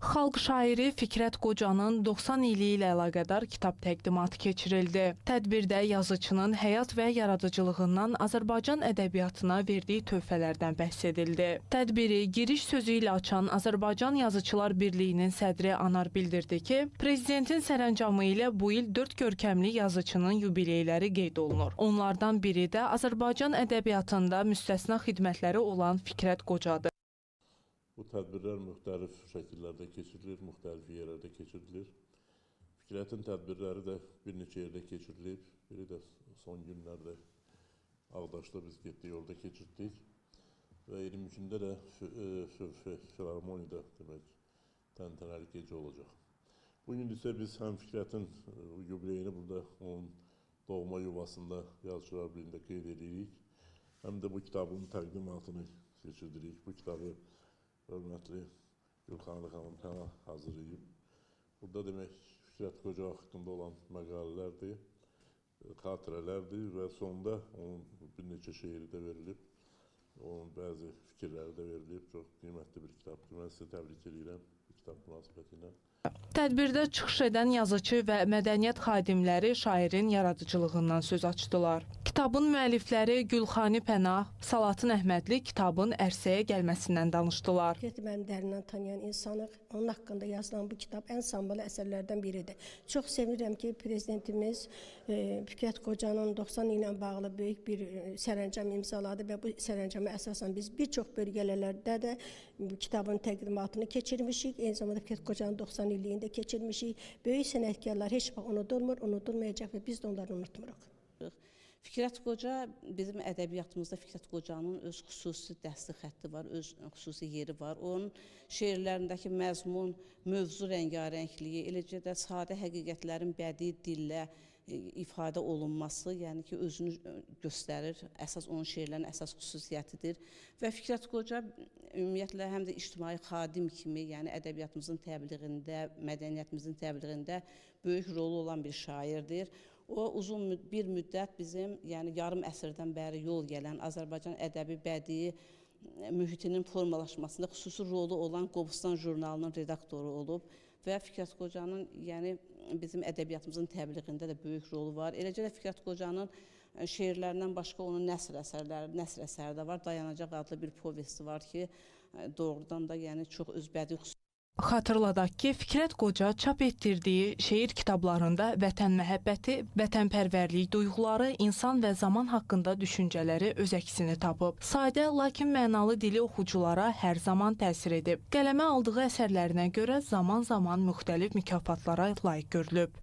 Xalq şairi Fikrət Qocanın 90 ili ilə əlaqədar kitab təqdimatı keçirildi. Tədbirdə yazıçının həyat və yaradıcılığından Azərbaycan ədəbiyyatına verdiyi töhfələrdən bəhs edildi. Tədbiri giriş sözü ilə açan Azərbaycan Yazıçılar Birliyinin sədri Anar bildirdi ki, Prezidentin sərəncamı ilə bu il 4 görkəmli yazıçının yubileyləri qeyd olunur. Onlardan biri də Azərbaycan ədəbiyyatında müstəsna xidmətləri olan Fikrət Qocadır. Bu tədbirlər müxtəlif şəkillərdə keçirilir, müxtəlif yerlərdə keçirilir. Fikrətin tədbirləri də bir neçə yerdə keçirilib. Biri də son günlərdə Ağdaşda biz getdik, orada keçirdik. Və 23-də də Filarmoniyada demək, təntənəli gecə olacaq. Bugün isə biz həm Fikrətin yubileyini burada onun doğma yuvasında Yazıçılar Birliyində qeyd edirik. Həm də bu kitabın təqdimatını keçirdirik. Bu kitabı hörmətli Gülxanlı xanım Pənah hazırlayıb. Burada demək Fikrət Qoca haqqında olan məqalələrdir, xatirələrdir və sonunda onun bir neçə şeiri də verilib. Onun bəzi fikirləri də verilib. Çox qiymətli bir kitabdır. Mən sizə təbrik edirəm bu kitab münasibəti ilə. Tədbirdə çıxış edən yazıçı və mədəniyyət xadimləri şairin yaradıcılığından söz açdılar. Kitabın müəllifləri Gülxani Pənah, Salatın Əhmədli kitabın ərsəyə gəlməsindən danışdılar. Mənim dərindən tanıyan insanıq. Onun haqqında yazılan bu kitab ən sambalı əsərlərdən biridir. Çox sevinirəm ki, Prezidentimiz Fikrət Qocanın 90 ilə bağlı böyük bir sərəncam imzaladı və bu sərəncama əsasən biz bir çox bölgələrdə də kitabın təqdimatını keçirmişik. Eyni zamanda Fikrət Qocanın 90 illiyində keçirmişik. Böyük sənətkarlar heç vaxt unudulmur, unudulmayacaq və biz də onları unutmuruq. Fikrət Qoca, bizim ədəbiyyatımızda Fikrət Qocanın öz xüsusi dəsti xətti var, öz xüsusi yeri var. Onun şeirlərindəki məzmun, mövzu rəngarəngliyi, eləcə də sadə həqiqətlərin bədii dillə ifadə olunması, yəni ki, özünü göstərir, onun şeirlərinin əsas xüsusiyyətidir. Və Fikrət Qoca ümumiyyətlə həm də ictimai xadim kimi, yəni ədəbiyyatımızın təbliğində, mədəniyyətimizin təbliğində böyük rolu olan bir şairdir. O uzun bir müddət bizim, yəni yarım əsrdən bəri yol gələn Azərbaycan ədəbi bədii mühitinin formalaşmasında xüsusi rolu olan Qobustan jurnalının redaktoru olub və Fikrət Qocanın, yəni bizim ədəbiyyatımızın təbliğində də böyük rolu var. Eləcə də Fikrət Qocanın şeirlərindən başqa onun nəsr əsəri də var. Dayanacaq adlı bir povesti var ki, doğrudan da yəni çox öz bədii xüsusiyyəti. Xatırladaq ki, Fikrət Qoca çap etdirdiyi şeir kitablarında vətən məhəbbəti, vətənpərvərlik duyğuları, insan və zaman haqqında düşüncələri öz əksini tapıb. Sadə, lakin mənalı dili oxuculara hər zaman təsir edib. Qələmə aldığı əsərlərinə görə zaman-zaman müxtəlif mükafatlara layiq görülüb.